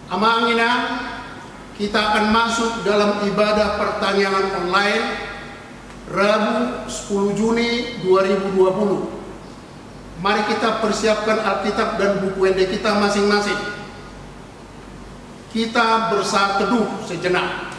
Amangina, kita akan masuk dalam ibadah pertanyaan online Rabu 10 Juni 2020. Mari kita persiapkan Alkitab dan buku ende kita masing-masing. Kita bersatu teduh sejenak.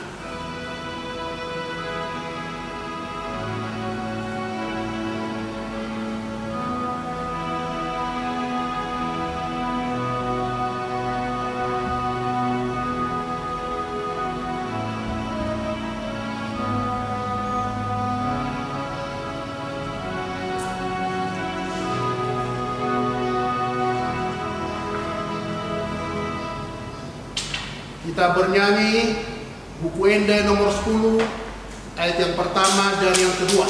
Kita bernyanyi buku ende nomor 10 ayat yang pertama dan yang kedua.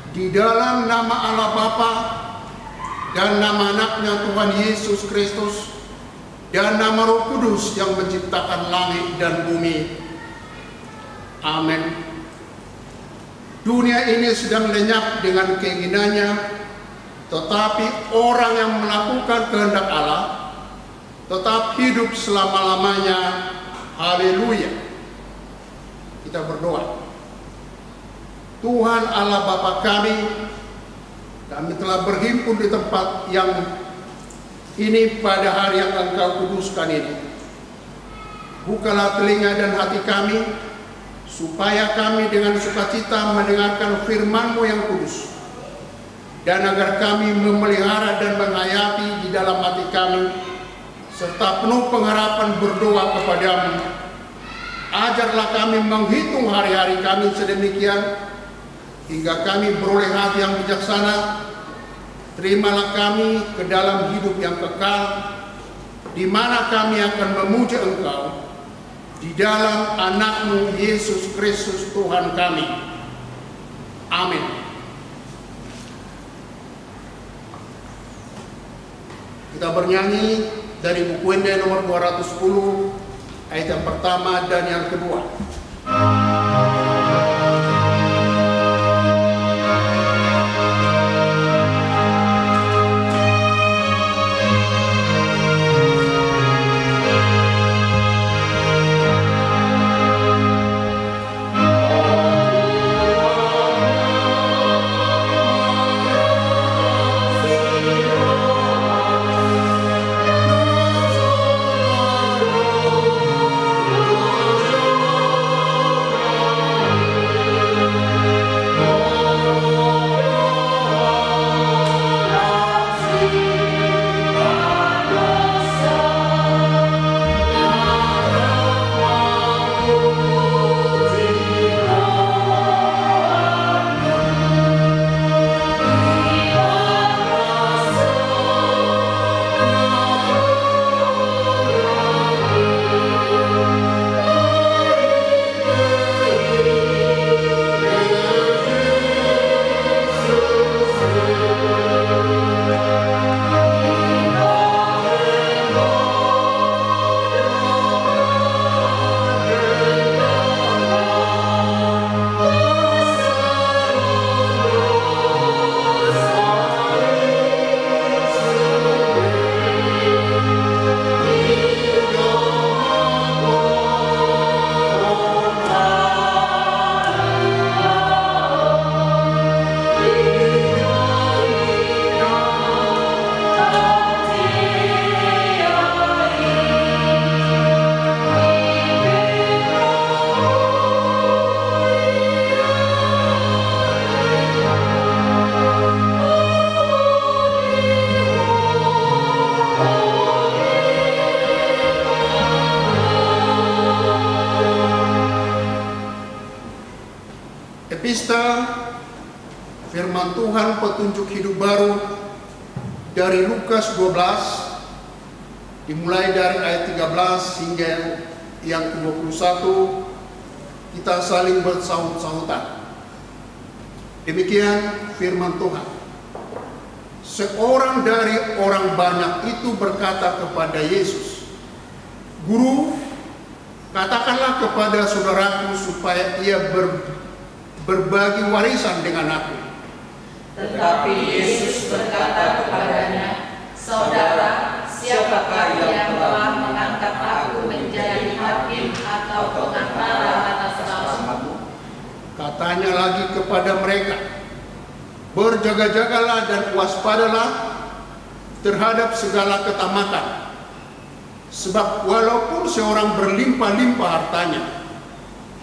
Di dalam nama Allah Bapa dan nama anaknya Tuhan Yesus Kristus dan nama Roh Kudus yang menciptakan langit dan bumi. Amin. Dunia ini sedang lenyap dengan keinginannya, tetapi orang yang melakukan kehendak Allah tetap hidup selama-lamanya. Haleluya. Kita berdoa. Tuhan Allah Bapa kami telah berhimpun di tempat yang ini pada hari yang Engkau kuduskan ini. Bukalah telinga dan hati kami, supaya kami dengan sukacita mendengarkan firman-Mu yang kudus, dan agar kami memelihara dan menghayati di dalam hati kami, serta penuh pengharapan berdoa kepadamu. Ajarlah kami menghitung hari-hari kami sedemikian, hingga kami beroleh hati yang bijaksana. Terimalah kami ke dalam hidup yang kekal, di mana kami akan memuji Engkau di dalam anak-Mu Yesus Kristus Tuhan kami. Amin. Kita bernyanyi dari buku ende nomor 210 ayat yang pertama dan yang kedua. Epistel firman Tuhan petunjuk hidup baru dari Lukas 12 dimulai dari ayat 13 hingga yang ke-21. Kita saling bersahut-sahutan. Demikian firman Tuhan. Seorang dari orang banyak itu berkata kepada Yesus, "Guru, katakanlah kepada saudaraku supaya ia berbagi warisan dengan aku." Tetapi Yesus berkata kepadanya, "Saudara, siapakah yang telah mengangkat aku menjadi hakim atau pengantara atas kamu?" Katanya lagi kepada mereka, "Berjaga-jagalah dan waspadalah terhadap segala ketamakan. Sebab walaupun seorang berlimpah-limpah hartanya,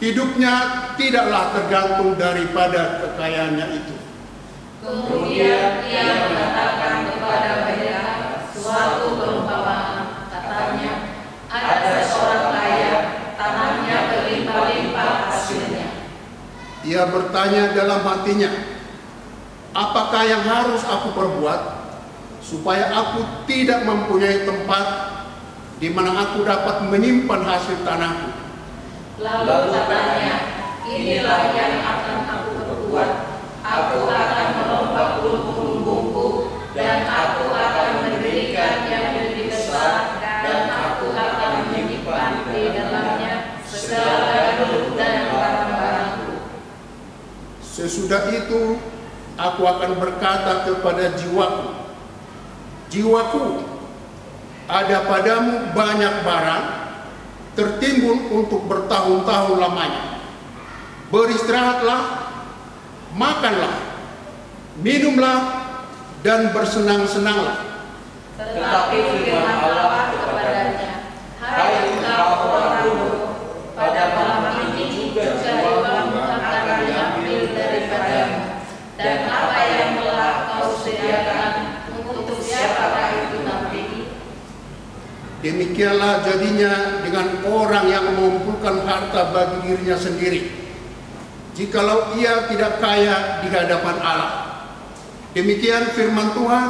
hidupnya tidaklah tergantung daripada kekayaannya itu." Kemudian ia mengatakan kepada mereka suatu perumpamaan. Katanya, ada seorang kaya, tanahnya berlimpah-limpah hasilnya. Ia bertanya dalam hatinya, "Apakah yang harus aku perbuat supaya aku tidak mempunyai tempat di mana aku dapat menyimpan hasil tanahku?" Lalu katanya, "Inilah yang akan aku perbuat. Aku akan merombak lumbung-lumbungku dan aku akan mendirikan yang lebih besar dan aku akan menyimpan di dalamnya segala gandum dan barang-barangku. Sesudah itu aku akan berkata kepada jiwaku, 'Jiwaku, ada padamu banyak barang tertimbun untuk bertahun-tahun lamanya. Beristirahatlah, makanlah, minumlah, dan bersenang-senanglah.' Tetapi firman Allah kepadanya, 'Hai engkau orang bodoh, pada malam ini juga jiwamu akan diambil daripadamu, dan apa yang telah kau sediakan untuk siapakah itu nanti?' Demikianlah jadinya dengan orang yang mengumpulkan harta bagi dirinya sendiri, jikalau ia tidak kaya di hadapan Allah. Demikian firman Tuhan.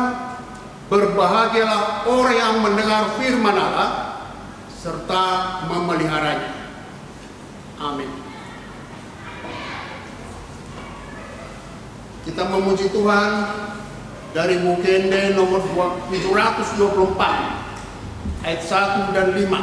Berbahagialah orang yang mendengar firman Allah serta memeliharanya." Amin. Kita memuji Tuhan dari Mukende nomor 724 ayat 1 dan 5.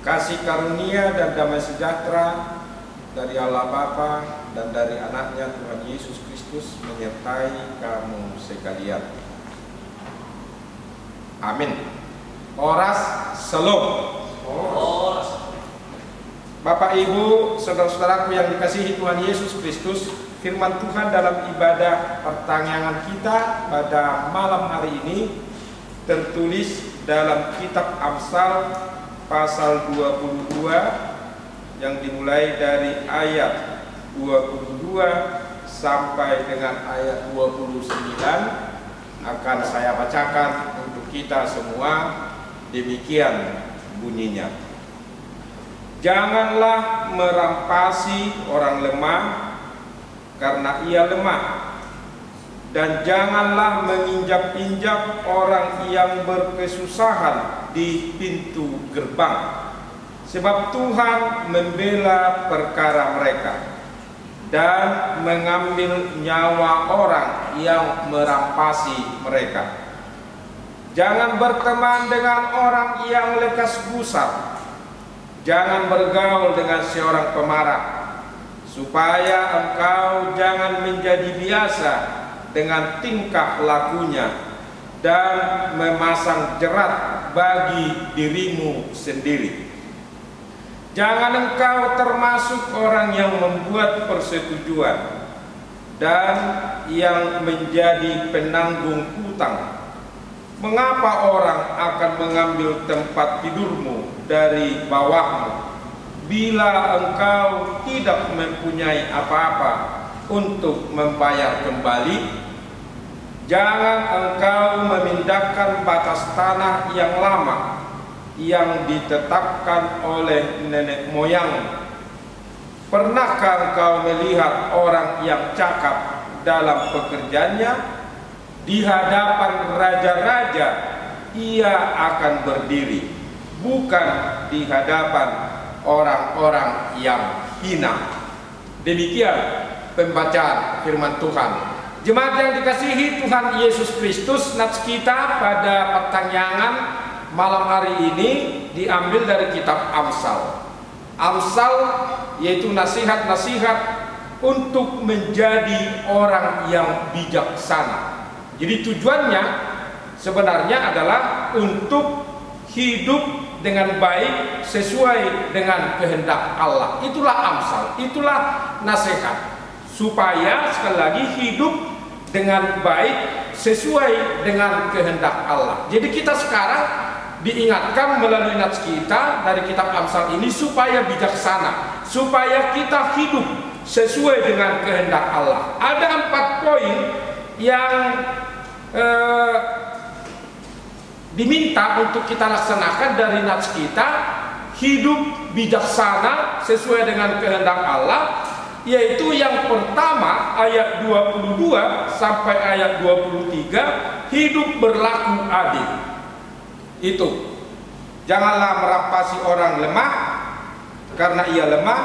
Kasih karunia dan damai sejahtera dari Allah Bapa dan dari anaknya Tuhan Yesus Kristus menyertai kamu sekalian. Amin. Oras Shalom. Bapak Ibu, saudara-saudaraku yang dikasihi Tuhan Yesus Kristus, firman Tuhan dalam ibadah pertanyaan kita pada malam hari ini tertulis dalam kitab Amsal pasal 22 yang dimulai dari ayat 22 sampai dengan ayat 29 akan saya bacakan untuk kita semua. Demikian bunyinya. Janganlah merampasi orang lemah, karena ia lemah. Dan janganlah menginjak-injak orang yang berkesusahan di pintu gerbang, sebab Tuhan membela perkara mereka dan mengambil nyawa orang yang merampasi mereka. Jangan berteman dengan orang yang lekas gusar. Jangan bergaul dengan seorang pemarah, supaya engkau jangan menjadi biasa dengan tingkah lakunya dan memasang jerat bagi dirimu sendiri. Jangan engkau termasuk orang yang membuat persetujuan dan yang menjadi penanggung hutang. Mengapa orang akan mengambil tempat tidurmu dari bawahmu, bila engkau tidak mempunyai apa-apa untuk membayar kembali? Jangan engkau memindahkan batas tanah yang lama yang ditetapkan oleh nenek moyang. Pernahkah engkau melihat orang yang cakap dalam pekerjaannya? Di hadapan raja-raja ia akan berdiri, bukan di hadapan orang-orang yang hina. Demikian pembacaan firman Tuhan. Jemaat yang dikasihi Tuhan Yesus Kristus, nats kita pada pertanyaan malam hari ini diambil dari kitab Amsal. Amsal yaitu nasihat-nasihat untuk menjadi orang yang bijaksana. Jadi tujuannya sebenarnya adalah untuk hidup dengan baik sesuai dengan kehendak Allah. Itulah Amsal, itulah nasihat, supaya sekali lagi hidup dengan baik sesuai dengan kehendak Allah. Jadi kita sekarang diingatkan melalui nats kita dari kitab Amsal ini supaya bijaksana, supaya kita hidup sesuai dengan kehendak Allah. Ada 4 poin yang diminta untuk kita laksanakan dari nats kita, hidup bijaksana sesuai dengan kehendak Allah, yaitu yang pertama ayat 22 sampai ayat 23, hidup berlaku adil. Itu, janganlah merampasi orang lemah karena ia lemah,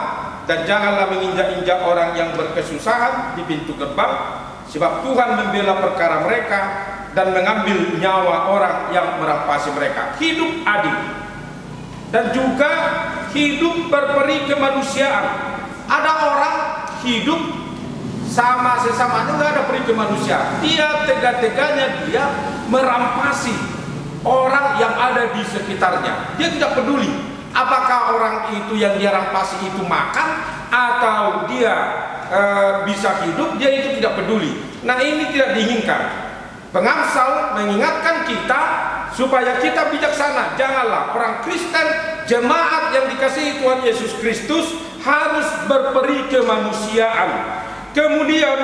dan janganlah menginjak-injak orang yang berkesusahan di pintu gerbang, sebab Tuhan membela perkara mereka dan mengambil nyawa orang yang merampasi mereka. Hidup adil dan juga hidup berperi kemanusiaan. Ada orang hidup sama sesamanya, nggak ada peri kemanusiaan. Dia tega-teganya dia merampasi orang yang ada di sekitarnya. Dia tidak peduli apakah orang itu yang dia rampasi itu makan atau dia bisa hidup, dia itu tidak peduli. Nah, ini tidak diinginkan. Pengamsal mengingatkan kita supaya kita bijaksana. Janganlah orang Kristen, jemaat yang dikasihi Tuhan Yesus Kristus, harus berperi kemanusiaan, kemudian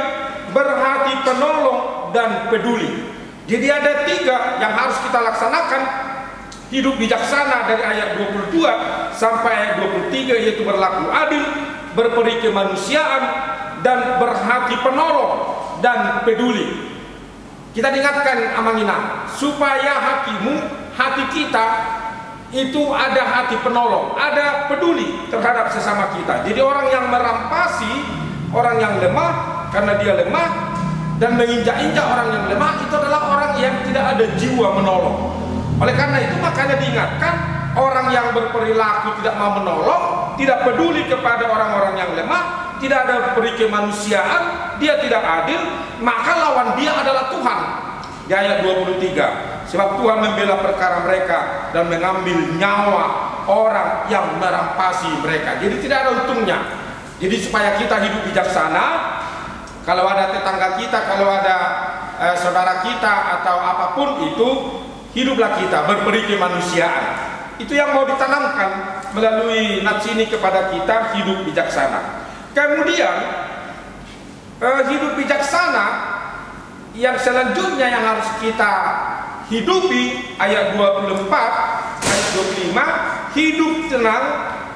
berhati penolong dan peduli. Jadi ada 3 yang harus kita laksanakan. Hidup bijaksana dari ayat 22 sampai ayat 23, yaitu berlaku adil, berperi kemanusiaan, dan berhati penolong dan peduli. Kita diingatkan amanginah supaya hati kita itu ada hati penolong, ada peduli terhadap sesama kita. Jadi orang yang merampasi orang yang lemah karena dia lemah dan menginjak-injak orang yang lemah, itu adalah orang yang tidak ada jiwa menolong. Oleh karena itu makanya diingatkan, orang yang berperilaku tidak mau menolong, tidak peduli kepada orang-orang yang lemah, tidak ada peri kemanusiaan, dia tidak adil, maka lawan dia adalah Tuhan. Di ayat 23, sebab Tuhan membela perkara mereka dan mengambil nyawa orang yang merampasi mereka. Jadi tidak ada untungnya. Jadi supaya kita hidup bijaksana, kalau ada tetangga kita, kalau ada saudara kita atau apapun itu, hiduplah kita berperi kemanusiaan. Itu yang mau ditanamkan melalui nats ini kepada kita, hidup bijaksana. Kemudian hidup bijaksana yang selanjutnya yang harus kita hidupi, ayat 24, ayat 25, hidup tenang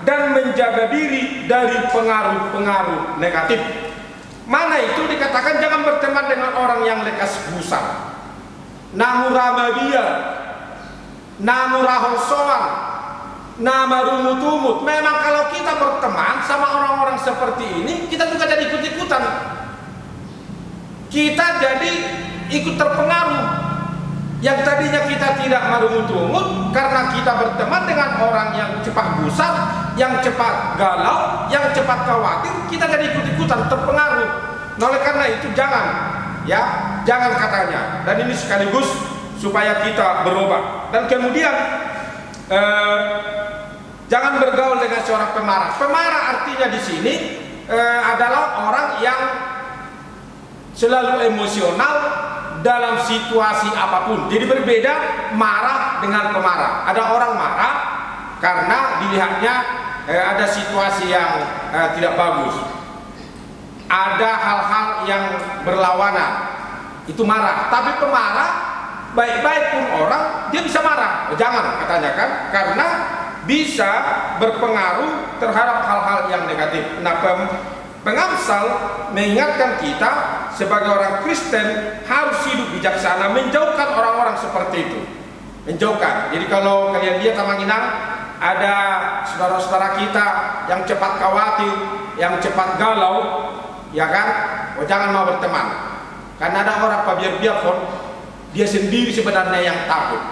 dan menjaga diri dari pengaruh-pengaruh negatif. Mana itu dikatakan jangan berteman dengan orang yang lekas gusar, namura babia, namura hosoan, nama rumut-rumut. Memang kalau kita berteman sama orang-orang seperti ini, kita juga jadi ikut-ikutan. Kita jadi ikut terpengaruh. Yang tadinya kita tidak marumut-rumut, karena kita berteman dengan orang yang cepat gusar, yang cepat galau, yang cepat khawatir, kita jadi ikut-ikutan terpengaruh. Nah, oleh karena itu jangan katanya. Dan ini sekaligus supaya kita berubah. Dan kemudian jangan bergaul dengan seorang pemarah. Pemarah artinya di sini adalah orang yang selalu emosional dalam situasi apapun. Jadi berbeda marah dengan pemarah. Ada orang marah karena dilihatnya ada situasi yang tidak bagus, ada hal-hal yang berlawanan, itu marah. Tapi pemarah baik-baik pun orang dia bisa marah. Jangan katanya kan, karena bisa berpengaruh terhadap hal-hal yang negatif. Nah, Pengamsal mengingatkan kita sebagai orang Kristen harus hidup bijaksana, menjauhkan orang-orang seperti itu, menjauhkan. Jadi kalau kalian lihat Tamanginang, ada saudara-saudara kita yang cepat khawatir, yang cepat galau, ya kan? Oh, jangan mau berteman, karena ada orang biar pun dia sendiri sebenarnya yang takut,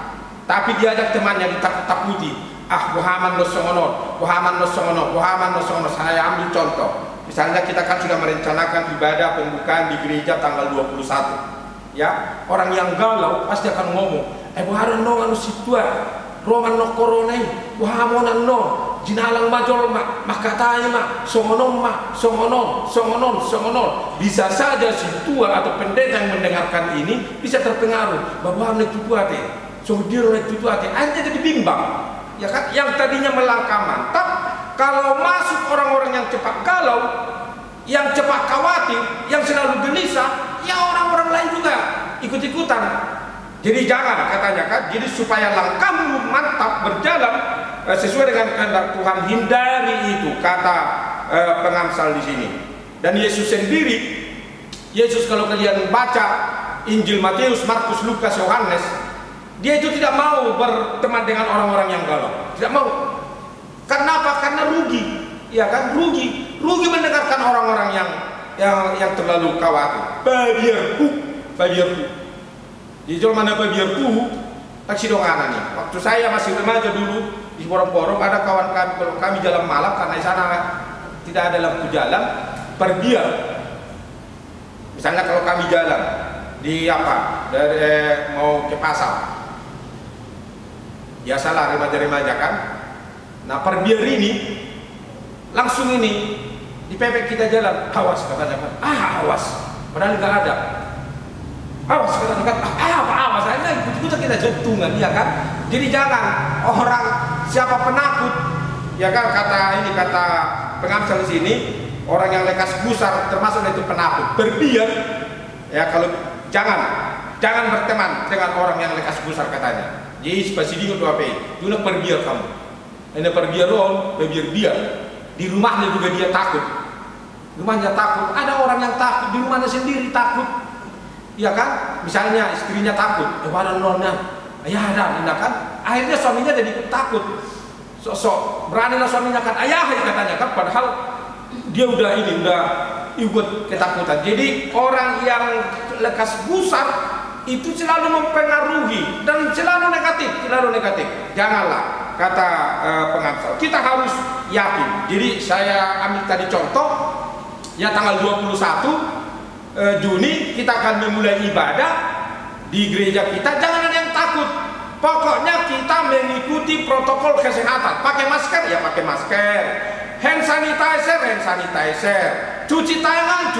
tapi dia ajak temannya ditakut-takuti. Muhammad Nosono, Muhammad Nosono, Muhammad Nosono. Saya ambil contoh. Misalnya kita kan sudah merencanakan ibadah pembukaan di gereja tanggal 21. Ya, orang yang galau pasti akan ngomong, buharan no anu situa, roman no corona, buhamonan no, jinalang majol makatai songonon songonon. Bisa saja situa atau pendeta yang mendengarkan ini bisa terpengaruh bahwa itu tuate, sohdir itu tuate, anda jadi bimbang. Ya kan, yang tadinya melangkah mantap, kalau masuk orang-orang yang cepat galau, yang cepat khawatir, yang selalu gelisah, ya orang-orang lain juga ikut-ikutan. Jadi jangan katanya kan, jadi supaya langkahmu mantap berjalan sesuai dengan kehendak Tuhan, hindari itu kata Pengamsal di sini. Dan Yesus sendiri, Yesus kalau kalian baca Injil Matius, Markus, Lukas, Yohanes, dia itu tidak mau berteman dengan orang-orang yang galau, tidak mau. Karena apa? Karena rugi, ya kan? Rugi mendengarkan orang-orang yang terlalu khawatir. Babiarku. Di jual mana babiarku? Taksi donganan nih. Waktu saya masih remaja dulu di Porong-Porong, ada kawan kami, kalau kami jalan malam karena di sana tidak ada lampu jalan, berbiar. Misalnya kalau kami jalan di dari mau ke pasar. Biasalah remaja-remaja kan. Nah, perbiar ini langsung ini dipepek kita jalan. Awas katanya kan. Awas. Padahal nggak ada. Awas katanya kan. Awas. Akhirnya ikut-ikutan kita jantungan, ya kan. Jadi jangan orang siapa penakut, ya kan, kata Pengamsal di sini, orang yang lekas gusar termasuk itu penakut. Berbiar. Ya, kalau jangan berteman dengan orang yang lekas gusar katanya. Jadi pasti dia tuh apa? Dia perbiar kamu. Ini perbiaron, berbiar. Di rumahnya juga dia takut. Rumahnya takut. Ada orang yang takut di rumahnya sendiri takut. Ya kan? Misalnya istrinya takut. Pada nonnya, ayah ada, kan? Akhirnya suaminya jadi takut. Sok beranilah suaminya kan, ayah katanya kan. Padahal dia udah ikut ketakutan. Jadi orang yang lekas gusar itu selalu mempengaruhi dan selalu negatif. Janganlah, kata Pengamsal. Kita harus yakin. Jadi saya ambil tadi contoh, ya tanggal 21 Juni kita akan memulai ibadah di gereja kita. Jangan ada yang takut. Pokoknya kita mengikuti protokol kesehatan. Pakai masker, ya pakai masker. Hand sanitizer. Cuci tangan.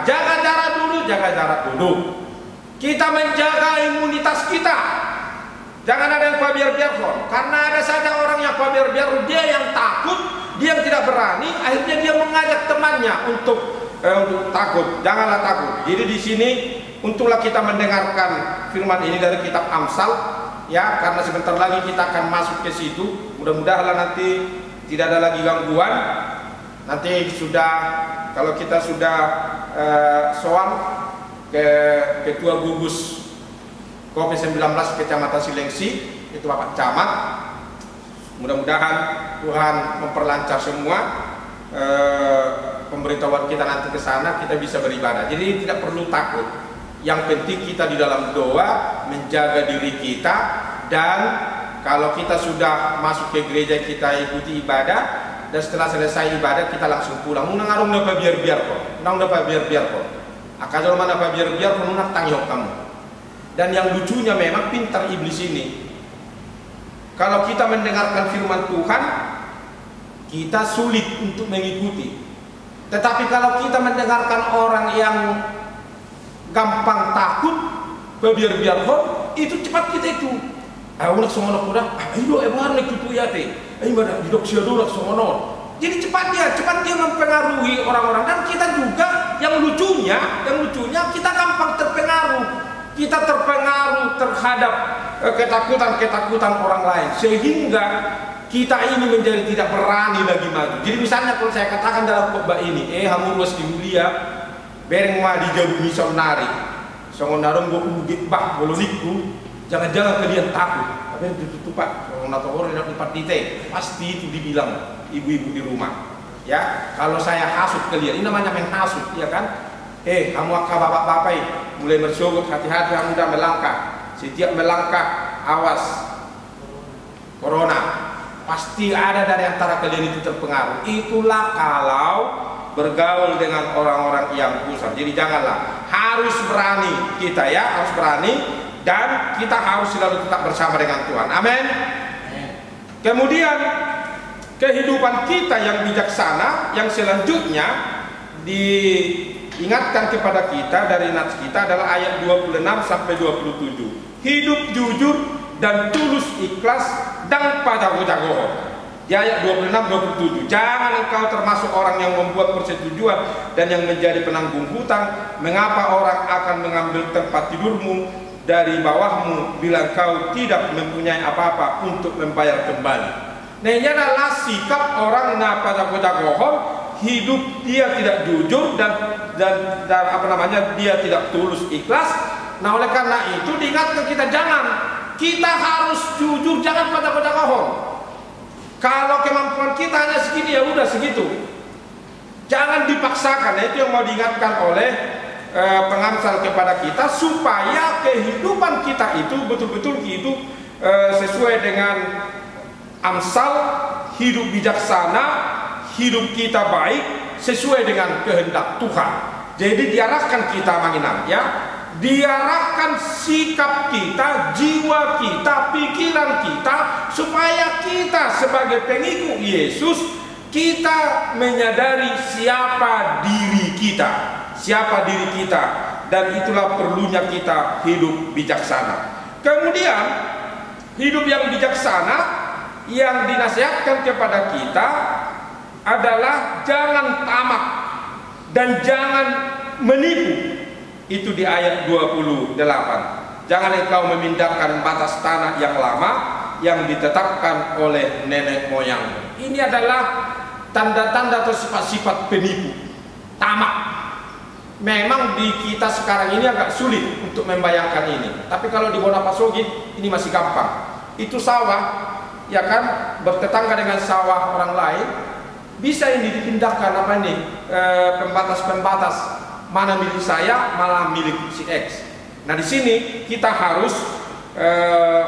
Jaga jarak dulu. Kita menjaga imunitas kita. Jangan ada yang pabiar-biar kok. Karena ada saja orang yang pabiar-biar, dia yang takut, dia yang tidak berani, akhirnya dia mengajak temannya untuk takut. Janganlah takut. Jadi di sini untunglah kita mendengarkan firman ini dari kitab Amsal, ya, karena sebentar lagi kita akan masuk ke situ. Mudah-mudahan nanti tidak ada lagi gangguan. Nanti kalau kita sudah soal ke Ketua Gugus COVID-19 Kecamatan Silengsi, itu Bapak Camat. Mudah-mudahan Tuhan memperlancar semua pemberitahuan kita nanti ke sana, kita bisa beribadah. Jadi tidak perlu takut. Yang penting kita di dalam doa menjaga diri kita, dan kalau kita sudah masuk ke gereja kita ikuti ibadah, dan setelah selesai ibadah kita langsung pulang. Nunang napa biar kok. Nang napa biar kok. Akajol mana napa biar kok nunang tangyok kamu. Dan yang lucunya memang pintar iblis ini. Kalau kita mendengarkan firman Tuhan, kita sulit untuk mengikuti. Tetapi kalau kita mendengarkan orang yang gampang takut, biar kok, itu cepat kita itu. Ulah songono kuda, ayo ebar nek tutu ya teh. Ayo pada didok sia dulu songono. Jadi cepat dia mempengaruhi orang-orang, dan kita juga yang lucunya kita gampang terpengaruh. Kita terpengaruh terhadap ketakutan orang lain, sehingga kita ini menjadi tidak berani lagi maju. Jadi misalnya kalau saya katakan dalam khotbah ini, hamurwas di mulia, bereng ma di jauh misionari, songonarong go ugit bah boloniku, jangan-jangan kalian takut. Tapi itu Pak, orang orang yang tempat dite, pasti itu dibilang ibu-ibu di rumah. Ya, kalau saya hasut kalian, ini namanya menghasut, ya kan? Kamu akak bapak-bapak mulai bersyukur, hati-hati kamu udah melangkah. Setiap melangkah, awas corona. Pasti ada dari antara kalian itu terpengaruh. Itulah kalau bergaul dengan orang-orang yang pusat. Jadi janganlah, harus berani kita ya, harus berani, dan kita harus selalu tetap bersama dengan Tuhan. Amin. Kemudian kehidupan kita yang bijaksana yang selanjutnya diingatkan kepada kita dari nats kita adalah ayat 26 sampai 27. Hidup jujur dan tulus ikhlas dan jago-jago. Di ayat 26-27, jangan engkau termasuk orang yang membuat persetujuan dan yang menjadi penanggung hutang. Mengapa orang akan mengambil tempat tidurmu dari bawahmu bila engkau tidak mempunyai apa-apa untuk membayar kembali. Nah, ini adalah sikap orang jago-jago. Hidup dia tidak jujur dan dia tidak tulus ikhlas. Nah, oleh karena itu diingatkan kita, kita harus jujur, jangan pada bohong. Kalau kemampuan kita hanya segini, ya udah segitu. Jangan dipaksakan. Nah, itu yang mau diingatkan oleh pengamsal kepada kita, supaya kehidupan kita itu betul-betul hidup sesuai dengan Amsal, hidup bijaksana, hidup kita baik sesuai dengan kehendak Tuhan. Jadi diarahkan kita menginam ya, diarahkan sikap kita, jiwa kita, pikiran kita, supaya kita sebagai pengikut Yesus, kita menyadari siapa diri kita, dan itulah perlunya kita hidup bijaksana. Kemudian hidup yang bijaksana yang dinasihatkan kepada kita adalah jangan tamak dan jangan menipu. Itu di ayat 28. Jangan engkau memindahkan batas tanah yang lama yang ditetapkan oleh nenek moyang. Ini adalah tanda-tanda atau sifat-sifat penipu, tamak. Memang di kita sekarang ini agak sulit untuk membayangkan ini. Tapi kalau di Bonapasogit ini masih gampang. Itu sawah, ya kan, bertetangga dengan sawah orang lain, bisa ini dipindahkan pembatas-pembatas, mana milik saya, malah milik si X. Nah, di sini kita harus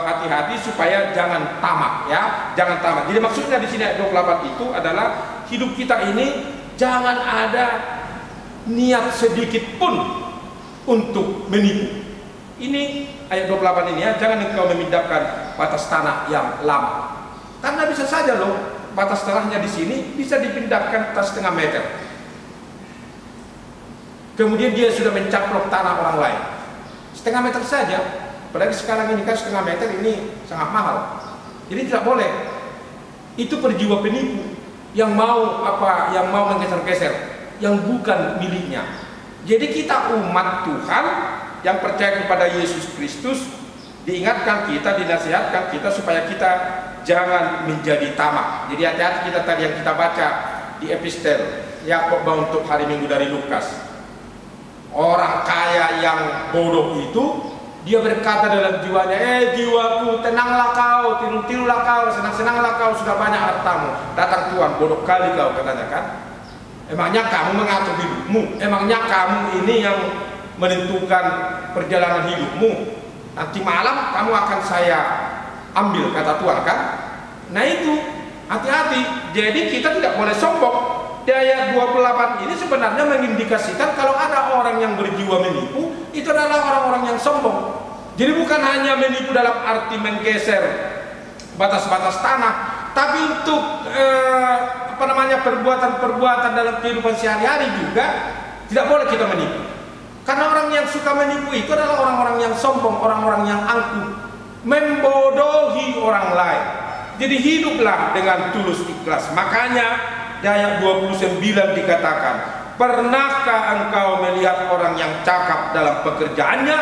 hati-hati supaya jangan tamak ya, jangan tamak. Jadi maksudnya di sini ayat 28 itu adalah hidup kita ini jangan ada niat sedikit pun untuk menipu. Ini ayat 28 ini ya, jangan engkau memindahkan batas tanah yang lama. Karena bisa saja loh, batas tanahnya di sini bisa dipindahkan setengah meter. Kemudian dia sudah mencaplok tanah orang lain. Setengah meter saja, apalagi sekarang ini kan setengah meter ini sangat mahal. Jadi tidak boleh. Itu perjiwa penipu yang mau menggeser-geser yang bukan miliknya. Jadi kita umat Tuhan yang percaya kepada Yesus Kristus, diingatkan kita, dinasihatkan kita supaya kita jangan menjadi tamak. Jadi hati-hati kita tadi yang kita baca di epistel Yakub untuk hari Minggu dari Lukas. Orang kaya yang bodoh itu, dia berkata dalam jiwanya, jiwaku, tenanglah kau, tiru-tirulah kau, senang-senanglah kau, sudah banyak hartamu. Datang Tuhan, bodoh kali kau, katanya kan. Emangnya kamu mengatur hidupmu? Emangnya kamu ini yang menentukan perjalanan hidupmu? Nanti malam kamu akan saya ambil, kata Tuhan kan. Nah itu, hati-hati. Jadi kita tidak boleh sombong. Di ayat 28 ini sebenarnya mengindikasikan kalau ada orang yang berjiwa menipu, itu adalah orang-orang yang sombong. Jadi bukan hanya menipu dalam arti menggeser batas-batas tanah, tapi untuk perbuatan-perbuatan dalam kehidupan sehari-hari juga tidak boleh kita menipu. Karena orang yang suka menipu itu adalah orang-orang yang sombong, orang-orang yang angkuh, membodohi orang lain. Jadi hiduplah dengan tulus ikhlas. Makanya di ayat 29 dikatakan, pernahkah engkau melihat orang yang cakap dalam pekerjaannya?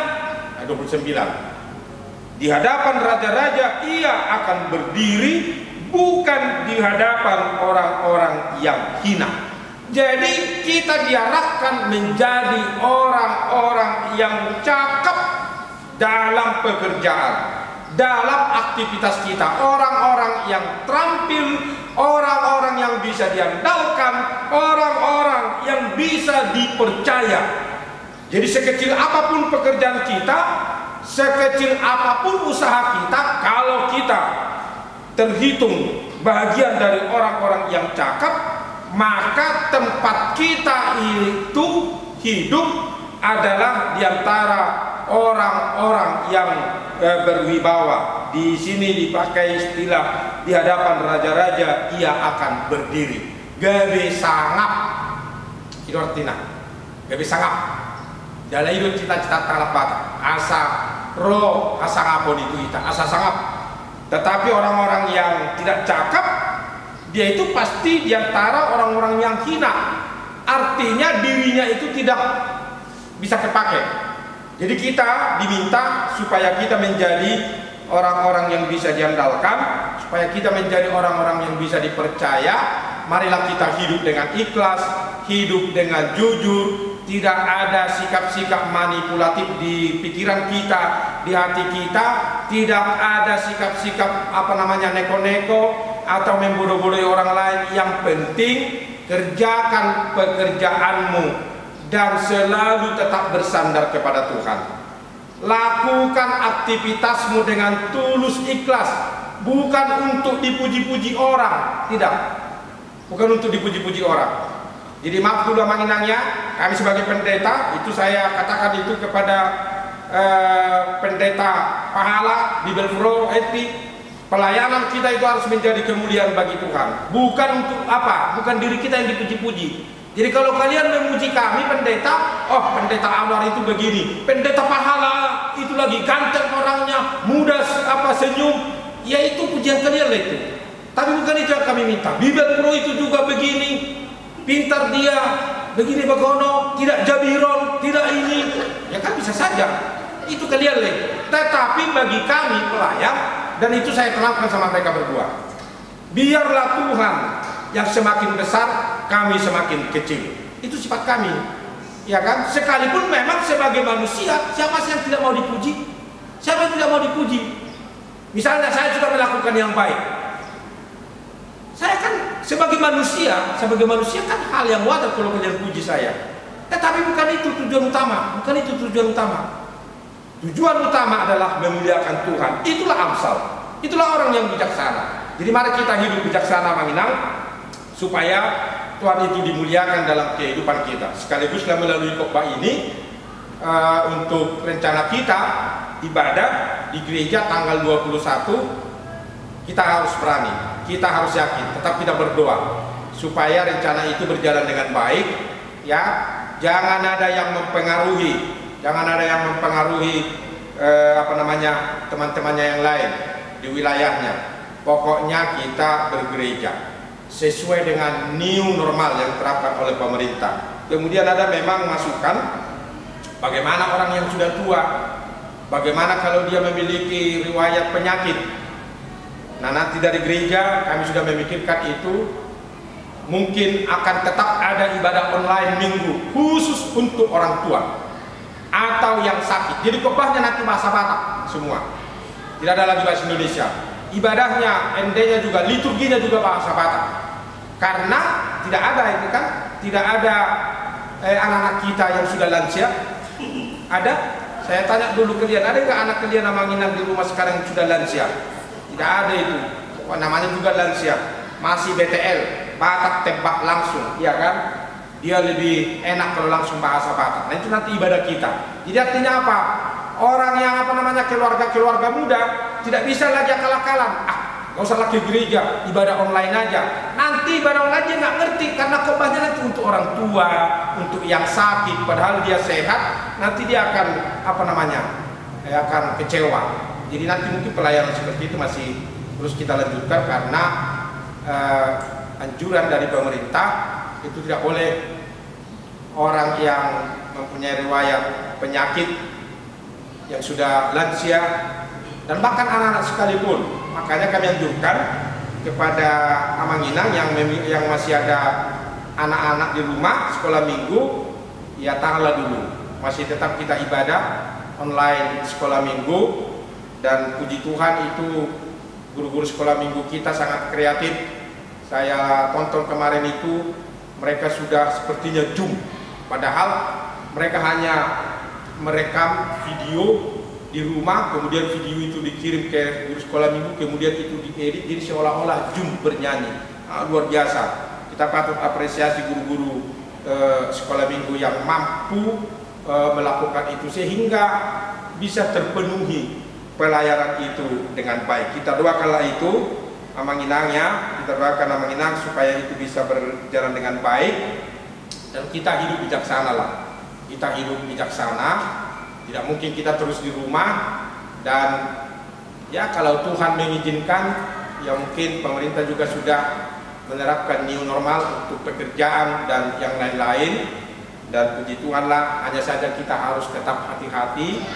Ayat 29, di hadapan raja-raja ia akan berdiri, bukan di hadapan orang-orang yang hina. Jadi kita diarahkan menjadi orang-orang yang cakap dalam pekerjaan, dalam aktivitas kita, orang-orang yang terampil, orang-orang yang bisa diandalkan, orang-orang yang bisa dipercaya. Jadi sekecil apapun pekerjaan kita, sekecil apapun usaha kita, kalau kita terhitung bagian dari orang-orang yang cakap, maka tempat kita itu hidup adalah diantara orang-orang yang berwibawa. Di sini dipakai istilah di hadapan raja-raja ia akan berdiri. Gabe sangap, itu artinya. Gabe sangap. Dalam hidup cita-cita talapat. Asa roh asa ngapon itu kita, asa sangap. Tetapi orang-orang yang tidak cakap, dia itu pasti diantara orang-orang yang hina. Artinya dirinya itu tidak bisa terpakai. Jadi kita diminta supaya kita menjadi orang-orang yang bisa diandalkan, supaya kita menjadi orang-orang yang bisa dipercaya. Marilah kita hidup dengan ikhlas, hidup dengan jujur, tidak ada sikap-sikap manipulatif di pikiran kita, di hati kita, tidak ada sikap-sikap neko-neko atau membodoh-bodohi orang lain. Yang penting kerjakan pekerjaanmu dan selalu tetap bersandar kepada Tuhan. Lakukan aktivitasmu dengan tulus ikhlas, bukan untuk dipuji-puji orang, tidak, bukan untuk dipuji-puji orang. Jadi maaf dulu manginangnya, kami sebagai pendeta, itu saya katakan itu kepada pendeta pahala, Bible Pro, etik. Pelayanan kita itu harus menjadi kemuliaan bagi Tuhan, bukan untuk apa, bukan diri kita yang dipuji-puji. Jadi kalau kalian memuji kami pendeta, oh pendeta Anwar itu begini, pendeta pahala itu lagi ganteng orangnya, muda senyum, ya itu pujian kalian lah itu. Tapi bukan itu yang kami minta. Bible Pro itu juga begini, pintar dia, begini bagono, tidak jabiron, tidak ini, ya kan bisa saja. Itu kalian lah. Tetapi bagi kami pelayan, dan itu saya kenalkan sama mereka berdua, biarlah Tuhan yang semakin besar, kami semakin kecil. Itu sifat kami, ya kan? Sekalipun memang sebagai manusia, siapa sih yang tidak mau dipuji? Siapa yang tidak mau dipuji? Misalnya saya sudah melakukan yang baik, saya kan sebagai manusia kan hal yang wajar kalau kalian puji saya. Tetapi bukan itu tujuan utama, bukan itu tujuan utama. Tujuan utama adalah memuliakan Tuhan. Itulah Amsal, itulah orang yang bijaksana. Jadi mari kita hidup bijaksana Manginang, supaya Tuhan itu dimuliakan dalam kehidupan kita. Sekaligus melalui khotbah ini, untuk rencana kita ibadah di gereja tanggal 21, kita harus berani, kita harus yakin, tetap kita berdoa supaya rencana itu berjalan dengan baik, ya. Jangan ada yang mempengaruhi, teman-temannya yang lain di wilayahnya. Pokoknya kita bergereja sesuai dengan new normal yang diterapkan oleh pemerintah. Kemudian ada memang masukan bagaimana orang yang sudah tua, bagaimana kalau dia memiliki riwayat penyakit. Nah, nanti dari gereja kami sudah memikirkan itu, mungkin akan tetap ada ibadah online minggu khusus untuk orang tua. atau yang sakit. Jadi khotbahnya nanti bahasa Batak semua. Tidak ada lagi bahasa Indonesia. Ibadahnya, MD-nya juga, liturginya juga bahasa Batak. Karena tidak ada itu kan, tidak ada anak-anak kita yang sudah lansia. Ada? Saya tanya dulu kalian, ada nggak anak kalian nama nginap di rumah sekarang yang sudah lansia? Tidak ada itu. Namanya juga lansia. Masih BTL, Batak tembak langsung, ya kan? Dia lebih enak kalau langsung bahasa Batak. Nah itu nanti ibadah kita. Jadi artinya apa? Orang yang keluarga muda tidak bisa lagi akal-akalan. Nggak usah lagi gereja, ibadah online aja. Nanti ibadah online dia nggak ngerti karena khotbahnya nanti untuk orang tua, untuk yang sakit. Padahal dia sehat, nanti dia akan akan kecewa. Jadi nanti mungkin pelayanan seperti itu masih terus kita lanjutkan karena anjuran dari pemerintah itu tidak boleh orang yang mempunyai riwayat penyakit yang sudah lansia dan bahkan anak-anak sekalipun. Makanya kami anjurkan kepada Amanginang yang masih ada anak-anak di rumah sekolah minggu, ya tahanlah dulu. Masih tetap kita ibadah online sekolah minggu, dan puji Tuhan itu guru-guru sekolah minggu kita sangat kreatif. Saya tonton kemarin itu mereka sudah sepertinya Zoom, padahal mereka hanya merekam video di rumah, kemudian video itu dikirim ke guru sekolah minggu, kemudian itu diedit, jadi seolah-olah Zoom bernyanyi. Luar biasa. Kita patut apresiasi guru-guru sekolah minggu yang mampu melakukan itu sehingga bisa terpenuhi pelayanan itu dengan baik. Kita doakanlah itu Amanginangnya, kita doakan Amanginang supaya itu bisa berjalan dengan baik dan kita hidup bijaksana lah. Kita hidup bijaksana, tidak mungkin kita terus di rumah, dan ya kalau Tuhan mengizinkan, ya mungkin pemerintah juga sudah menerapkan new normal untuk pekerjaan dan yang lain-lain, dan puji Tuhan lah, hanya saja kita harus tetap hati-hati,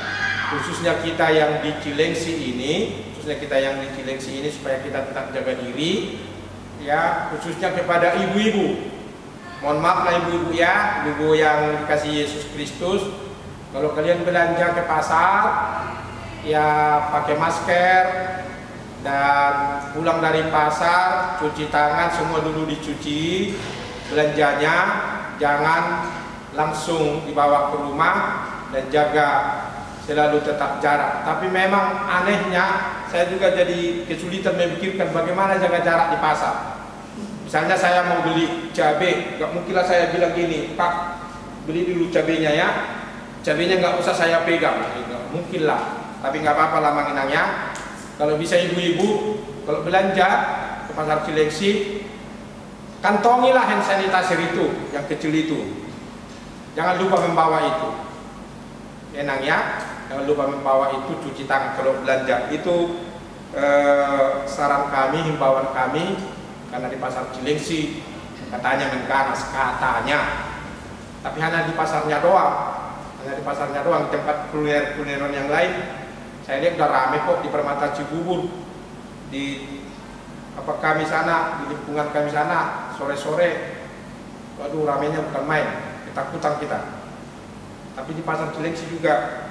khususnya kita yang di Cilengsi ini, supaya kita tetap jaga diri, ya khususnya kepada ibu-ibu. Mohon maaf lah ibu-ibu ya, ibu yang dikasih Yesus Kristus. Kalau kalian belanja ke pasar, ya pakai masker, dan pulang dari pasar cuci tangan, semua dulu dicuci. Belanjanya jangan langsung dibawa ke rumah, dan jaga selalu tetap jarak. Tapi memang anehnya saya juga jadi kesulitan memikirkan bagaimana jaga jarak di pasar. Misalnya saya mau beli cabai, gak mungkinlah saya bilang gini, Pak beli dulu cabainya ya, cabainya nggak usah saya pegang, nggak mungkin lah. Tapi nggak apa-apa lah Manginangnya. Kalau bisa ibu-ibu kalau belanja ke pasar Cilengsi, kantongilah hand sanitizer itu yang kecil itu, jangan lupa membawa itu. Enangnya, jangan lupa membawa itu, cuci tangan kalau belanja. Itu saran kami, himbauan kami, karena di pasar Cilengsi katanya mengganas, katanya, tapi hanya di pasarnya doang. Hanya di pasarnya doang, tempat kulineran yang lain saya lihat udah rame kok di Permata Cibubur, di kami sana, di lingkungan kami sana, sore-sore, waduh ramenya bukan main, ketakutan kita. Tapi di pasar Cilengsi juga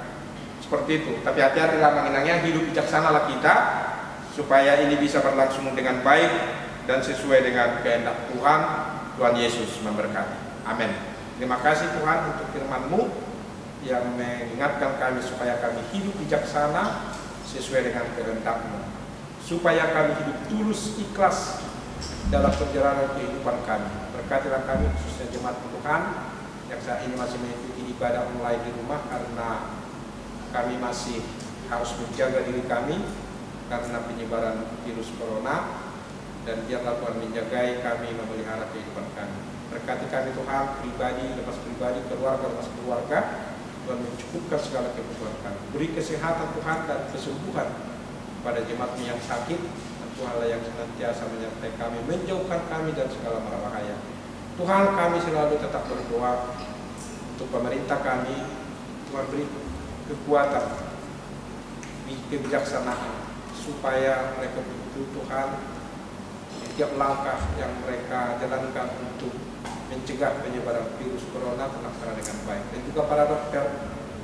seperti itu. Tapi hati-hati lah Manginangnya, hidup bijaksana lah kita, supaya ini bisa berlangsung dengan baik dan sesuai dengan kehendak Tuhan. Tuhan Yesus memberkati. Amin. Terima kasih Tuhan untuk firman-Mu yang mengingatkan kami supaya kami hidup bijaksana sesuai dengan kehendak-Mu, supaya kami hidup tulus ikhlas dalam perjalanan kehidupan kami. Berkatilah kami khususnya jemaat Tuhan yang saat ini masih mengikuti ibadah online di rumah, karena kami masih harus menjaga diri kami karena penyebaran virus corona, dan biarlah Tuhan menjagai kami, memelihara kehidupan kami. Berkati kami Tuhan, pribadi lepas pribadi, keluarga lepas keluarga. Tuhan mencukupkan segala kebutuhan kami. Beri kesehatan Tuhan dan kesembuhan pada jemaat yang sakit, dan Tuhanlah yang senantiasa menyertai kami, menjauhkan kami dari segala mara bahaya. Tuhan, kami selalu tetap berdoa untuk pemerintah kami. Tuhan beri kekuatan, kebijaksanaan, supaya mereka betul Tuhan setiap langkah yang mereka jalankan untuk mencegah penyebaran virus corona terlaksana dengan baik. Dan juga para dokter,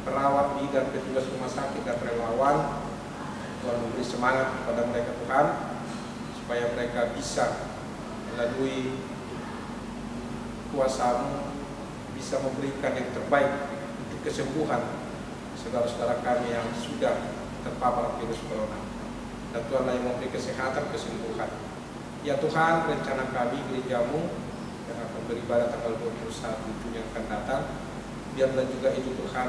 perawat dan petugas rumah sakit dan relawan. Tuhan memberi semangat kepada mereka Tuhan, supaya mereka bisa melalui kuasa-Mu bisa memberikan yang terbaik untuk kesembuhan saudara-saudara kami yang sudah terpapar virus corona. Dan Tuhanlah yang memberi kesehatan, kesembuhan. Ya Tuhan, rencana kami gereja-Mu yang akan beribadah tanggal 21 Juni yang akan datang, biarlah juga itu Tuhan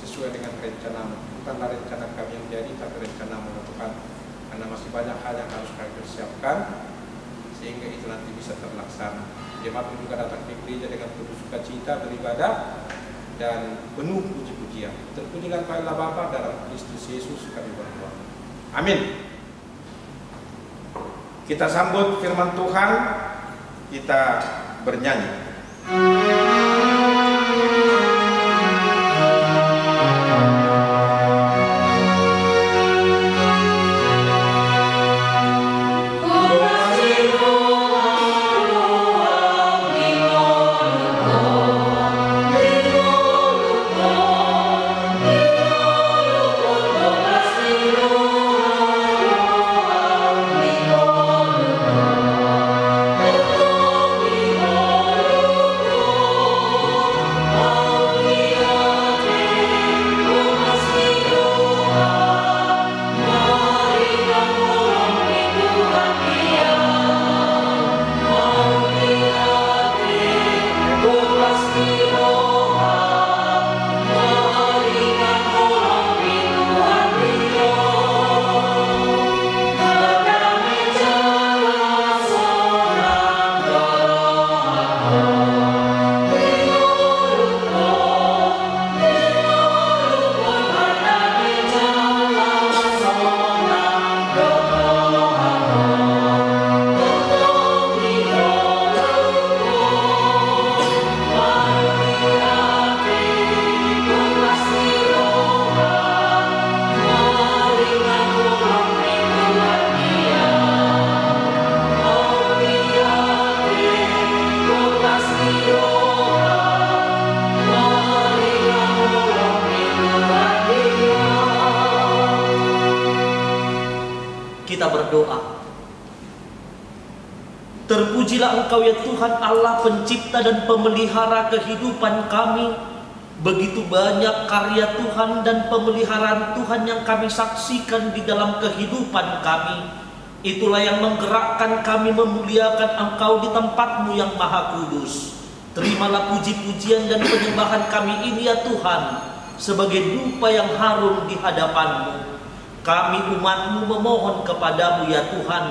sesuai dengan rencana-Mu. Bukanlah rencana kami yang jadi, tapi rencana-Mu Tuhan. Karena masih banyak hal yang harus kami persiapkan, sehingga itu nanti bisa terlaksana. Jemaat juga datang ke gereja dengan penuh sukacita beribadah dan penuh puji-pujian. Terpujilah Engkau Bapa dalam Kristus Yesus kami berdoa. Amin. Kita sambut firman Tuhan, kita bernyanyi. Terpujilah Engkau ya Tuhan Allah, pencipta dan pemelihara kehidupan kami. Begitu banyak karya Tuhan dan pemeliharaan Tuhan yang kami saksikan di dalam kehidupan kami. Itulah yang menggerakkan kami memuliakan Engkau di tempat-Mu yang maha kudus. Terimalah puji-pujian dan penyembahan kami ini ya Tuhan, sebagai dupa yang harum di hadapan-Mu. Kami umat-Mu memohon kepada-Mu ya Tuhan,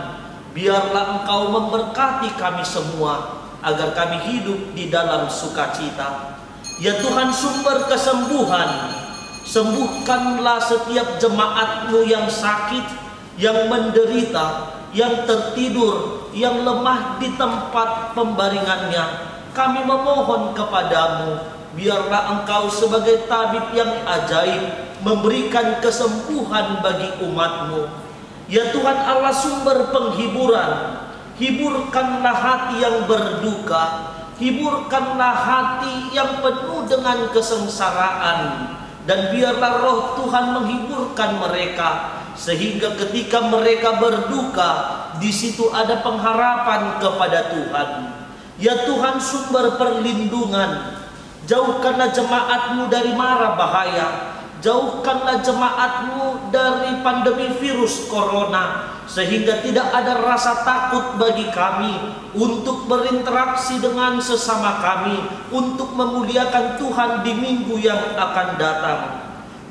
biarlah Engkau memberkati kami semua, agar kami hidup di dalam sukacita. Ya Tuhan, sumber kesembuhan, sembuhkanlah setiap jemaat-Mu yang sakit, yang menderita, yang tertidur, yang lemah di tempat pembaringannya. Kami memohon kepada-Mu, biarlah Engkau sebagai tabib yang ajaib memberikan kesembuhan bagi umat-Mu. Ya Tuhan Allah, sumber penghiburan, hiburkanlah hati yang berduka, hiburkanlah hati yang penuh dengan kesengsaraan, dan biarlah roh Tuhan menghiburkan mereka, sehingga ketika mereka berduka, di situ ada pengharapan kepada Tuhan. Ya Tuhan, sumber perlindungan, jauhkanlah jemaat-Mu dari mara bahaya, jauhkanlah jemaat-Mu dari pandemi virus corona, sehingga tidak ada rasa takut bagi kami untuk berinteraksi dengan sesama kami, untuk memuliakan Tuhan di minggu yang akan datang.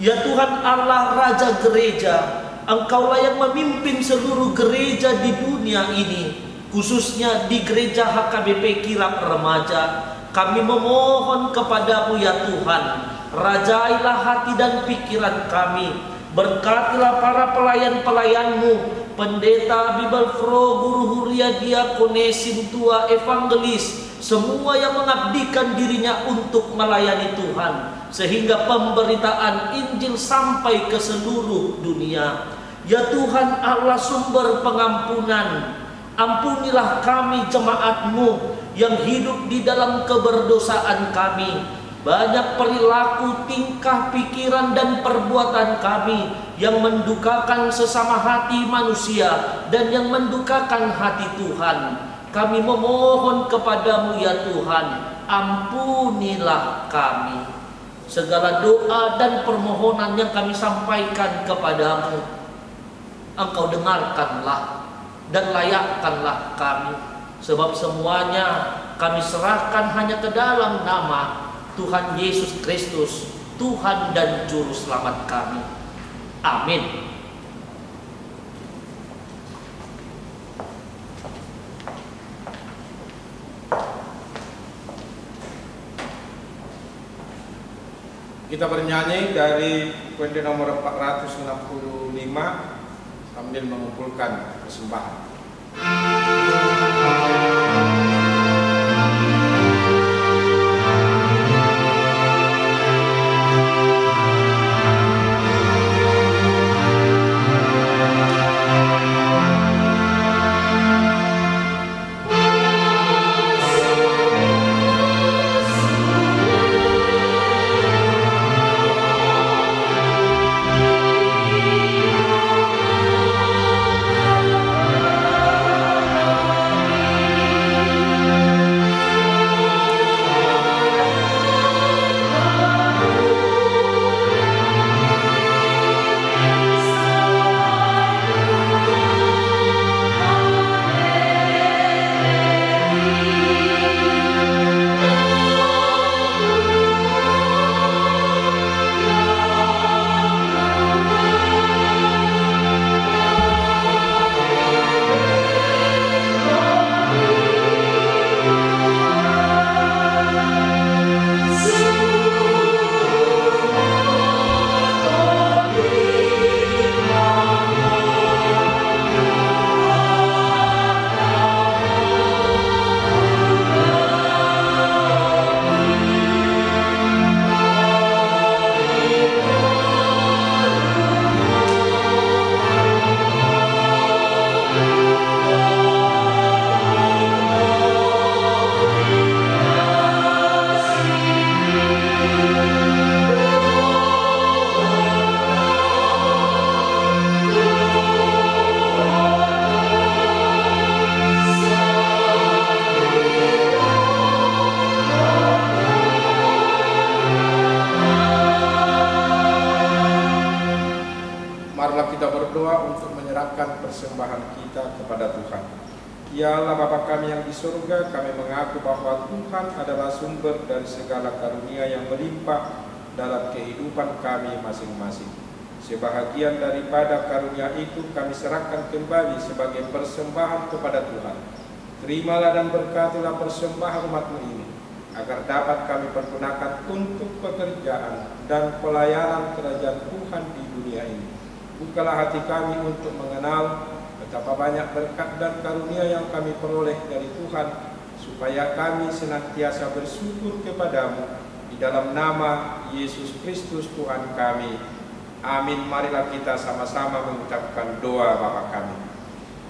Ya Tuhan Allah, Raja Gereja, Engkaulah yang memimpin seluruh gereja di dunia ini, khususnya di gereja HKBP Kirap Remaja. Kami memohon kepada-Mu ya Tuhan, rajailah hati dan pikiran kami, berkatilah para pelayan-pelayan-Mu, pendeta, Bible Pro, guru huria, diakonesin, tua, evangelis, semua yang mengabdikan dirinya untuk melayani Tuhan, sehingga pemberitaan Injil sampai ke seluruh dunia. Ya Tuhan Allah, sumber pengampunan, ampunilah kami jemaat-Mu yang hidup di dalam keberdosaan kami. banyak perilaku, tingkah, pikiran, dan perbuatan kami yang mendukakan sesama hati manusia dan yang mendukakan hati Tuhan. Kami memohon kepadamu ya Tuhan, ampunilah kami. Segala doa dan permohonan yang kami sampaikan kepadamu, Engkau dengarkanlah dan layakkanlah kami. Sebab semuanya kami serahkan hanya ke dalam nama Tuhan Yesus Kristus, Tuhan dan Juru Selamat kami. Amin. Kita bernyanyi dari pundi nomor 465 sambil mengumpulkan persembahan. Persembahan kita kepada Tuhan. Ya Allah Bapa kami yang di surga, kami mengaku bahwa Tuhan adalah sumber dari segala karunia yang melimpah dalam kehidupan kami masing-masing. Sebahagian daripada karunia itu kami serahkan kembali sebagai persembahan kepada Tuhan. Terimalah dan berkatilah persembahan umat-Mu ini, agar dapat kami pergunakan untuk pekerjaan dan pelayanan kerajaan Tuhan di dunia ini. Bukalah hati kami untuk mengenal betapa banyak berkat dan karunia yang kami peroleh dari Tuhan, supaya kami senantiasa bersyukur kepadamu di dalam nama Yesus Kristus Tuhan kami. Amin. Marilah kita sama-sama mengucapkan doa Bapa kami.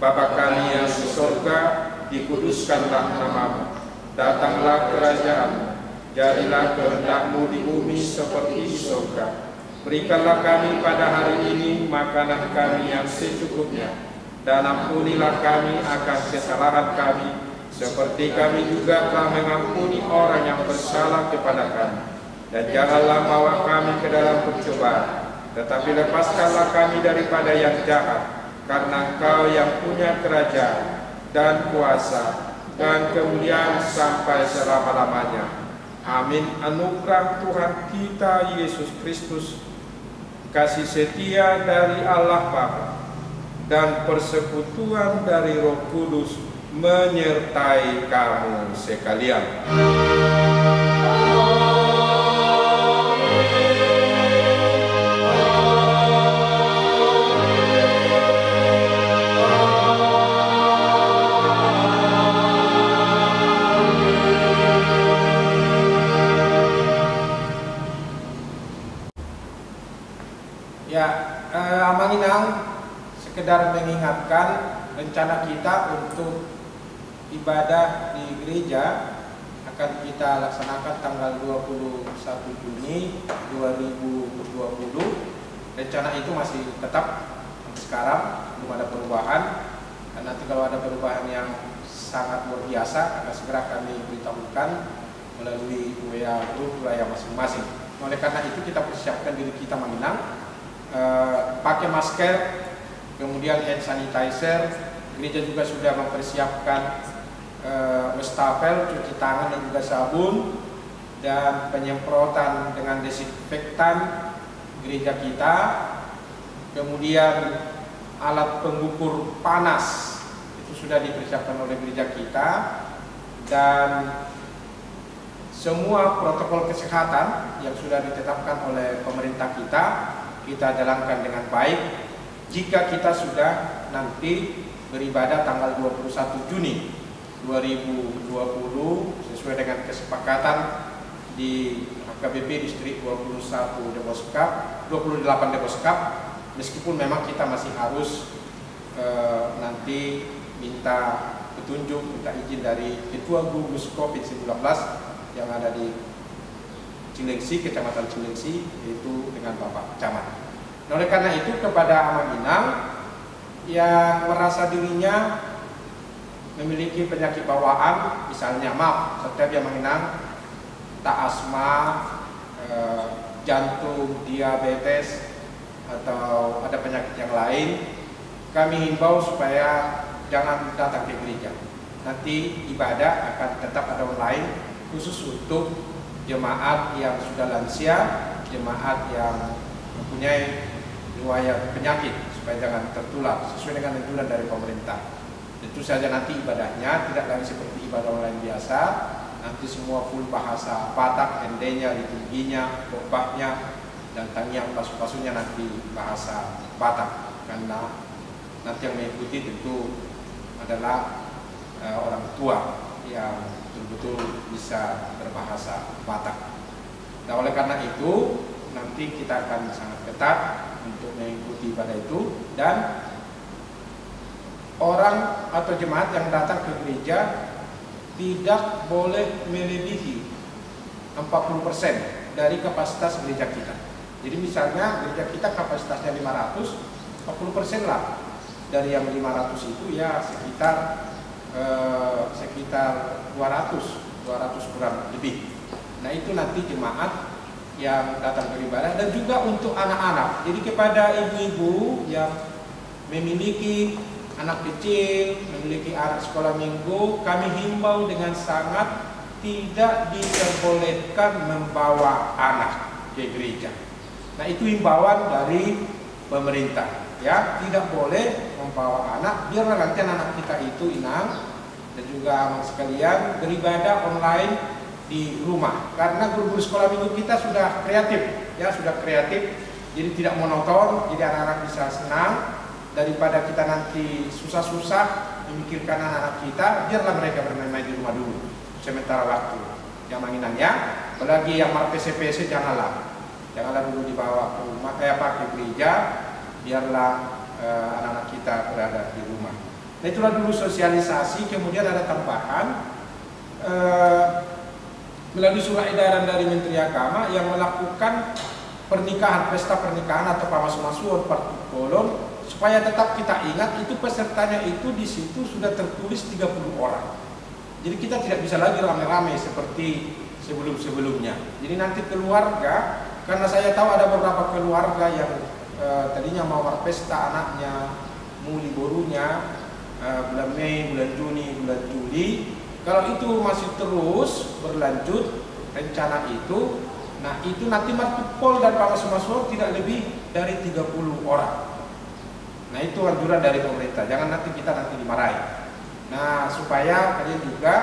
Bapa kami yang di surga, dikuduskanlah namamu. Datanglah kerajaan-Mu. Jadilah kehendak-Mu di bumi seperti di surga. Berikanlah kami pada hari ini makanan kami yang secukupnya, dan ampunilah kami akan kesalahan kami, seperti kami juga telah mengampuni orang yang bersalah kepada kami. Dan janganlah bawa kami ke dalam pencobaan, tetapi lepaskanlah kami daripada yang jahat, karena Engkau yang punya kerajaan dan kuasa dan kemuliaan sampai selama-lamanya. Amin. Anugerah Tuhan kita Yesus Kristus, kasih setia dari Allah Bapa, dan persekutuan dari Roh Kudus menyertai kamu sekalian. Amanginang sekedar mengingatkan rencana kita untuk ibadah di gereja akan kita laksanakan tanggal 21 Juni 2020. Rencana itu masih tetap sampai sekarang, belum ada perubahan. Dan nanti kalau ada perubahan yang sangat luar biasa akan segera kami beritahukan melalui WA grup wilayah masing-masing. Oleh karena itu kita persiapkan diri kita Maminang, pakai masker, kemudian hand sanitizer. Gereja juga sudah mempersiapkan wastafel, cuci tangan dan juga sabun, dan penyemprotan dengan desinfektan gereja kita. Kemudian alat pengukur panas itu sudah dipersiapkan oleh gereja kita, dan semua protokol kesehatan yang sudah ditetapkan oleh pemerintah kita jalankan dengan baik. Jika kita sudah nanti beribadah tanggal 21 Juni 2020 sesuai dengan kesepakatan di HKBP Distrik 28 Deposkap, meskipun memang kita masih harus nanti minta petunjuk, minta izin dari Ketua Gugus COVID-19 yang ada di Cilengsi, Kecamatan Cilengsi, yaitu dengan Bapak Camat. Oleh karena itu kepada Amaminang yang merasa dirinya memiliki penyakit bawaan, misalnya setiap yang Amaminang tak asma, jantung, diabetes, atau ada penyakit yang lain, kami himbau supaya jangan datang ke gereja. Nanti ibadah akan tetap ada online khusus untuk jemaat yang sudah lansia, jemaat yang mempunyai riwayat penyakit, supaya jangan tertular sesuai dengan anjuran dari pemerintah. Tentu saja nanti ibadahnya tidak lagi seperti ibadah online biasa. Nanti semua full bahasa Batak, endenya, liturginya, khotbahnya, dan tanyang pasu-pasunya nanti bahasa Batak, karena nanti yang mengikuti tentu adalah orang tua yang betul-betul bisa berbahasa Batak. Nah, oleh karena itu nanti kita akan sangat ketat untuk mengikuti ibadah itu, dan orang atau jemaat yang datang ke gereja tidak boleh melebihi 40% dari kapasitas gereja kita. Jadi misalnya gereja kita kapasitasnya 500, 40% lah dari yang 500 itu ya sekitar 200 kurang lebih. Nah, itu nanti jemaat yang datang beribadah, dan juga untuk anak-anak. Jadi kepada ibu-ibu yang memiliki anak kecil, memiliki anak sekolah minggu, kami himbau dengan sangat tidak diperbolehkan membawa anak ke gereja. Nah, itu himbauan dari pemerintah, ya, tidak boleh membawa anak. Biarlah nanti anak kita itu inang dan juga abang sekalian beribadah online di rumah, karena guru-guru sekolah minggu kita sudah kreatif, ya, sudah kreatif, jadi tidak monoton, jadi anak-anak bisa senang. Daripada kita nanti susah-susah memikirkan anak-anak kita, biarlah mereka bermain-main di rumah dulu sementara waktu. Yang menginangnya, apalagi yang PC janganlah dulu dibawa ke rumah, ke gereja, biarlah anak-anak kita berada di rumah. Nah, itulah dulu sosialisasi. Kemudian ada tambahan melalui surat edaran dari Menteri Agama yang melakukan pernikahan, pesta pernikahan atau pamasu-masuan partikolon. Supaya tetap kita ingat, itu pesertanya itu di situ sudah tertulis 30 orang. Jadi kita tidak bisa lagi rame-rame seperti sebelum-sebelumnya. Jadi nanti keluarga, karena saya tahu ada beberapa keluarga yang tadinya mau berpesta anaknya, mau liburunya bulan Mei, bulan Juni, bulan Juli. Kalau itu masih terus berlanjut rencana itu, nah itu nanti martupol dan pamasu-masuan tidak lebih dari 30 orang. Nah, itu anjuran dari pemerintah, jangan nanti kita dimarahi. Nah, supaya kalian juga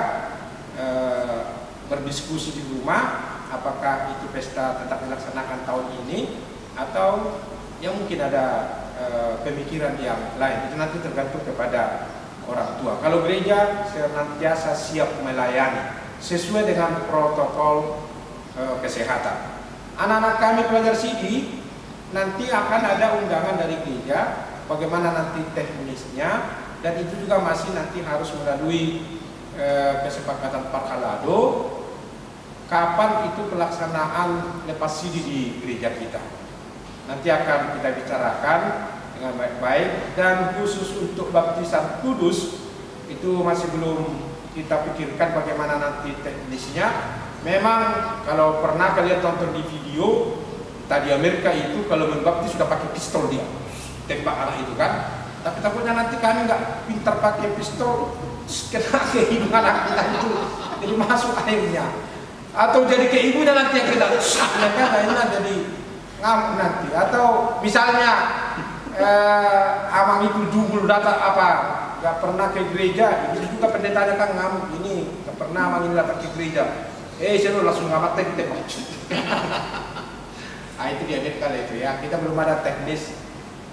berdiskusi di rumah, apakah itu pesta tetap dilaksanakan tahun ini atau yang mungkin ada pemikiran yang lain. Itu nanti tergantung kepada orang tua. Kalau gereja senantiasa siap melayani sesuai dengan protokol kesehatan. Anak-anak kami pelajar CD nanti akan ada undangan dari gereja, bagaimana nanti teknisnya, dan itu juga masih nanti harus melalui kesepakatan Parkalado. kapan itu pelaksanaan lepas sidi di gereja kita. Nanti akan kita bicarakan dengan baik-baik, dan khusus untuk baptisan kudus itu masih belum kita pikirkan bagaimana nanti teknisnya. Memang kalau pernah kalian tonton di video tadi Amerika itu kalau membaptis sudah pakai pistol, dia tembak anak itu kan. Tapi takutnya nanti kami nggak pintar pakai pistol, kena ke hidung anak kita itu, jadi masuk airnya, atau jadi ke ibunya nanti yang kena, mereka jadi ngamuk nanti. Atau misalnya amang itu jubul data apa, nggak pernah ke gereja, itu juga pendetanya kan ngamuk ini, nggak pernah amang ini datang ke gereja, saya langsung ngamat tembak. Nah itu dia kali itu ya, kita belum ada teknis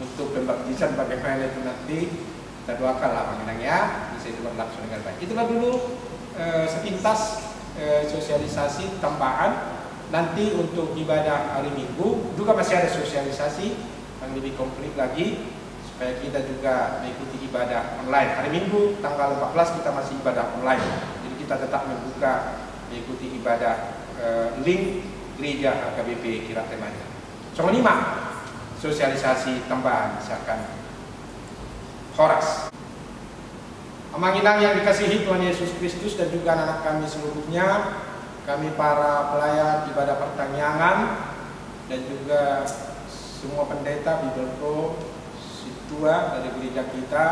untuk pembaptisan bagaimana itu nanti. Kita doakan lah mengenangnya bisa itu berlangsung dengan baik. Itulah dulu sepintas sosialisasi tambahan. Nanti untuk ibadah hari Minggu juga masih ada sosialisasi yang lebih komplit lagi supaya kita juga mengikuti ibadah online. Hari Minggu tanggal 14 kita masih ibadah online. Jadi kita tetap membuka mengikuti ibadah link gereja HKBP Kirap Remaja. Cuma 5 sosialisasi tambahan misalkan Horas. Amanginang yang dikasihi Tuhan Yesus Kristus dan juga anak-anak kami seluruhnya, kami para pelayan ibadah pertanyaan dan juga semua pendeta Bibelco Situa dari gereja kita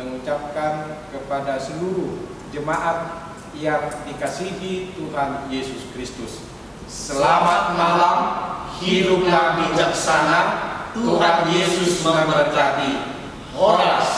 mengucapkan kepada seluruh jemaat yang dikasihi Tuhan Yesus Kristus, selamat malam, hiduplah bijaksana, Tuhan Yesus memberkati. Horas.